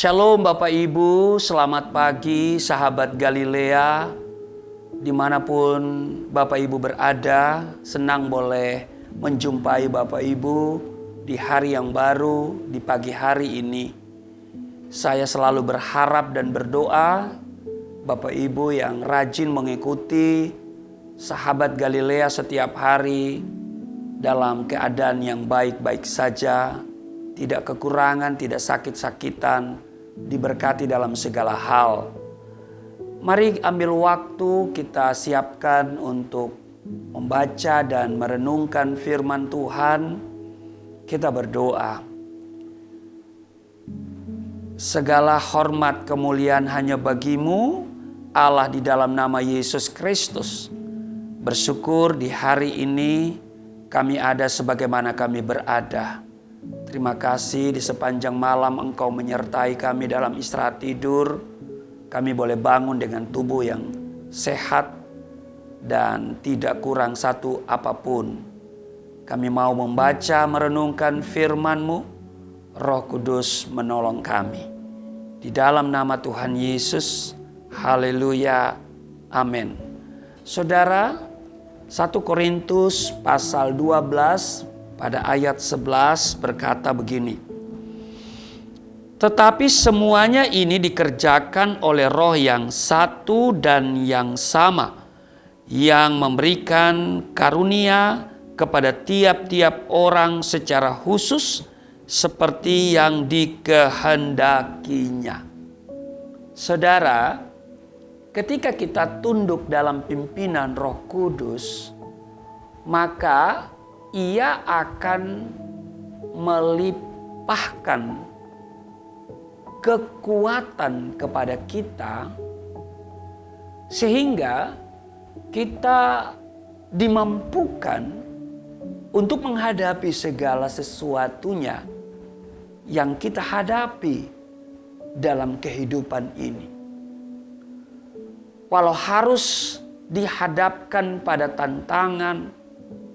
Shalom Bapak Ibu, selamat pagi sahabat Galilea. Dimanapun Bapak Ibu berada, senang boleh menjumpai Bapak Ibu di hari yang baru, di pagi hari ini. Saya selalu berharap dan berdoa Bapak Ibu yang rajin mengikuti sahabat Galilea setiap hari dalam keadaan yang baik-baik saja, tidak kekurangan, tidak sakit-sakitan, diberkati dalam segala hal. Mari ambil waktu kita siapkan untuk membaca dan merenungkan firman Tuhan. Kita berdoa. Segala hormat kemuliaan hanya bagimu, Allah, di dalam nama Yesus Kristus. Bersyukur di hari ini kami ada sebagaimana kami berada. Terima kasih di sepanjang malam Engkau menyertai kami dalam istirahat tidur. Kami boleh bangun dengan tubuh yang sehat dan tidak kurang satu apapun. Kami mau membaca, merenungkan firman-Mu. Roh Kudus menolong kami. Di dalam nama Tuhan Yesus, haleluya, amin. Saudara, 1 Korintus pasal 12 pada ayat 11 berkata begini. Tetapi semuanya ini dikerjakan oleh Roh yang satu dan yang sama, yang memberikan karunia kepada tiap-tiap orang secara khusus seperti yang dikehendakinya. Saudara, ketika kita tunduk dalam pimpinan Roh Kudus, maka Ia akan melimpahkan kekuatan kepada kita sehingga kita dimampukan untuk menghadapi segala sesuatunya yang kita hadapi dalam kehidupan ini. Walau harus dihadapkan pada tantangan,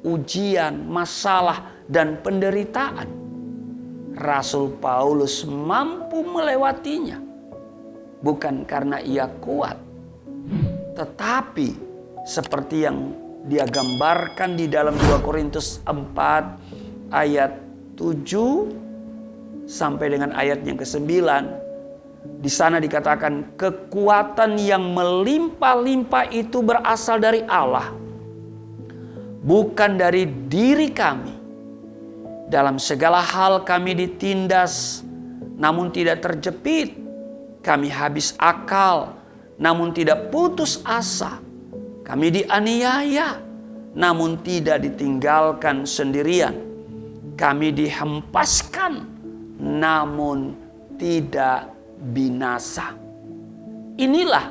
ujian, masalah, dan penderitaan, Rasul Paulus mampu melewatinya. Bukan karena ia kuat, tetapi seperti yang dia gambarkan di dalam 2 Korintus 4 ayat 7 sampai dengan ayat yang ke-9. Di sana dikatakan kekuatan yang melimpah-limpah itu berasal dari Allah, bukan dari diri kami. Dalam segala hal kami ditindas, namun tidak terjepit. Kami habis akal, namun tidak putus asa. Kami dianiaya, namun tidak ditinggalkan sendirian. Kami dihempaskan, namun tidak binasa. Inilah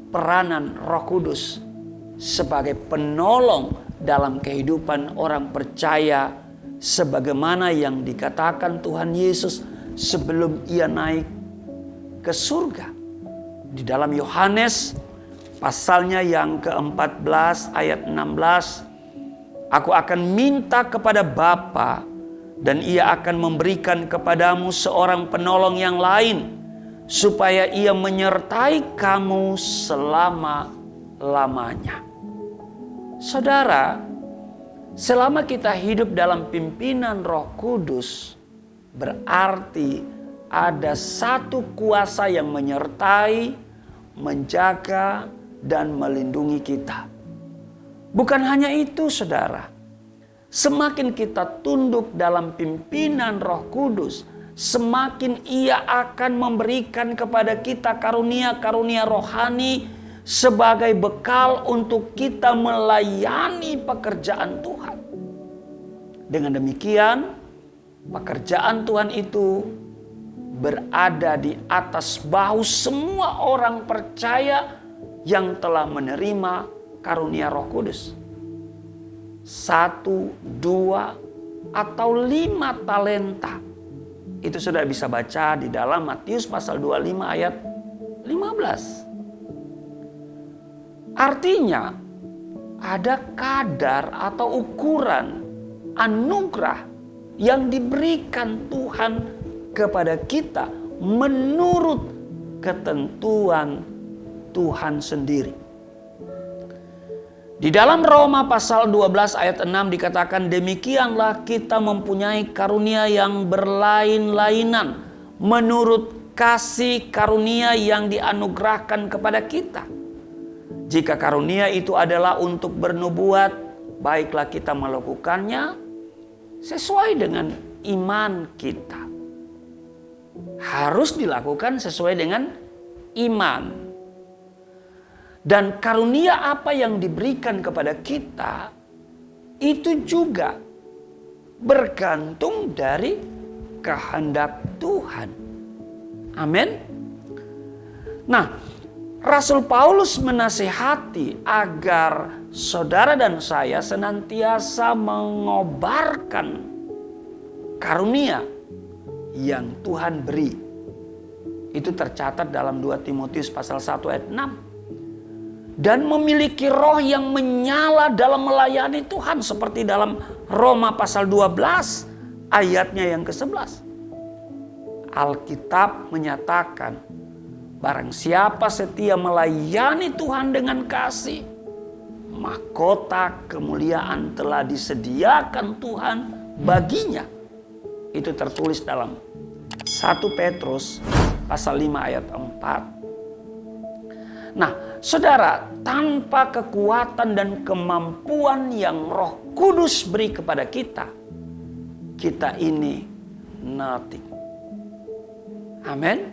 peranan Roh Kudus sebagai penolong dalam kehidupan orang percaya, sebagaimana yang dikatakan Tuhan Yesus sebelum ia naik ke surga. Di dalam Yohanes pasalnya yang ke-14 ayat 16, Aku akan minta kepada Bapa dan ia akan memberikan kepadamu seorang penolong yang lain, supaya ia menyertai kamu selama-lamanya. Saudara, selama kita hidup dalam pimpinan Roh Kudus, berarti ada satu kuasa yang menyertai, menjaga, dan melindungi kita. Bukan hanya itu, saudara. Semakin kita tunduk dalam pimpinan Roh Kudus, semakin Ia akan memberikan kepada kita karunia-karunia rohani sebagai bekal untuk kita melayani pekerjaan Tuhan. Dengan demikian, pekerjaan Tuhan itu berada di atas bahu semua orang percaya yang telah menerima karunia Roh Kudus. 1, 2, atau 5 talenta. Itu sudah bisa baca di dalam Matius pasal 25 ayat 15. Artinya ada kadar atau ukuran anugerah yang diberikan Tuhan kepada kita menurut ketentuan Tuhan sendiri. Di dalam Roma pasal 12 ayat 6 dikatakan, demikianlah kita mempunyai karunia yang berlain-lainan menurut kasih karunia yang dianugerahkan kepada kita. Jika karunia itu adalah untuk bernubuat, baiklah kita melakukannya sesuai dengan iman kita. Harus dilakukan sesuai dengan iman. Dan karunia apa yang diberikan kepada kita itu juga bergantung dari kehendak Tuhan. Amin. Nah, Rasul Paulus menasihati agar saudara dan saya senantiasa mengobarkan karunia yang Tuhan beri. Itu tercatat dalam 2 Timotius pasal 1 ayat 6. Dan memiliki roh yang menyala dalam melayani Tuhan. Seperti dalam Roma pasal 12 ayatnya yang ke-11. Alkitab menyatakan, barang siapa setia melayani Tuhan dengan kasih, mahkota kemuliaan telah disediakan Tuhan baginya. Itu tertulis dalam 1 Petrus pasal 5 ayat 4. Nah, saudara, tanpa kekuatan dan kemampuan yang Roh Kudus beri kepada kita, kita ini nothing. Amin.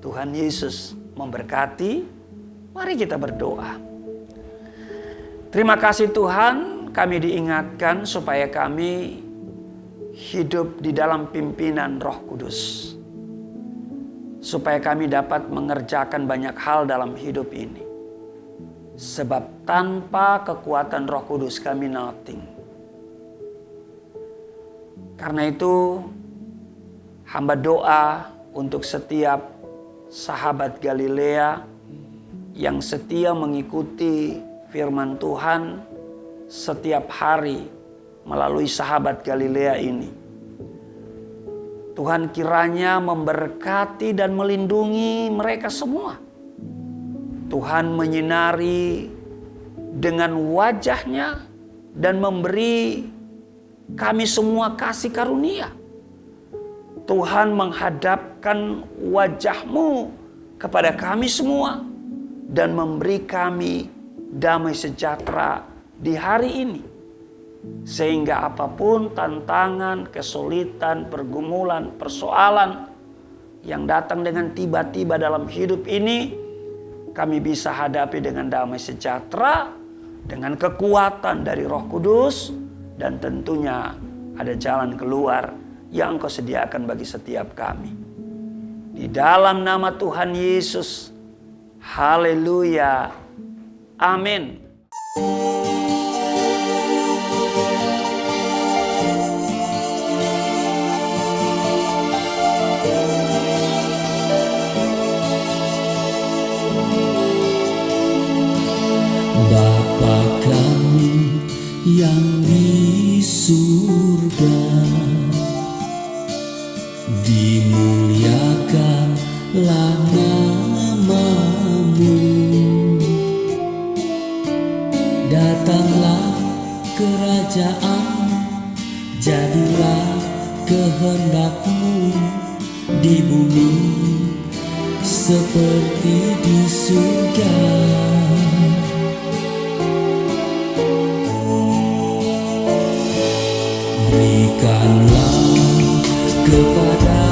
Tuhan Yesus memberkati. Mari kita berdoa. Terima kasih Tuhan, kami diingatkan supaya kami hidup di dalam pimpinan Roh Kudus. Supaya kami dapat mengerjakan banyak hal dalam hidup ini. Sebab tanpa kekuatan Roh Kudus kami nothing. Karena itu hamba doa untuk setiap sahabat Galilea yang setia mengikuti firman Tuhan setiap hari melalui sahabat Galilea ini. Tuhan kiranya memberkati dan melindungi mereka semua. Tuhan menyinari dengan wajahnya dan memberi kami semua kasih karunia. Tuhan menghadapkan wajah-Mu kepada kami semua dan memberi kami damai sejahtera di hari ini. Sehingga apapun tantangan, kesulitan, pergumulan, persoalan yang datang dengan tiba-tiba dalam hidup ini, kami bisa hadapi dengan damai sejahtera, dengan kekuatan dari Roh Kudus, dan tentunya ada jalan keluar yang Engkau sediakan bagi setiap kami. Di dalam nama Tuhan Yesus, haleluya, amin. Bapa kami yang di surga, dimuliakanlah nama-Mu. Datanglah kerajaan, jadilah kehendak-Mu di bumi seperti di surga. Berikanlah kepada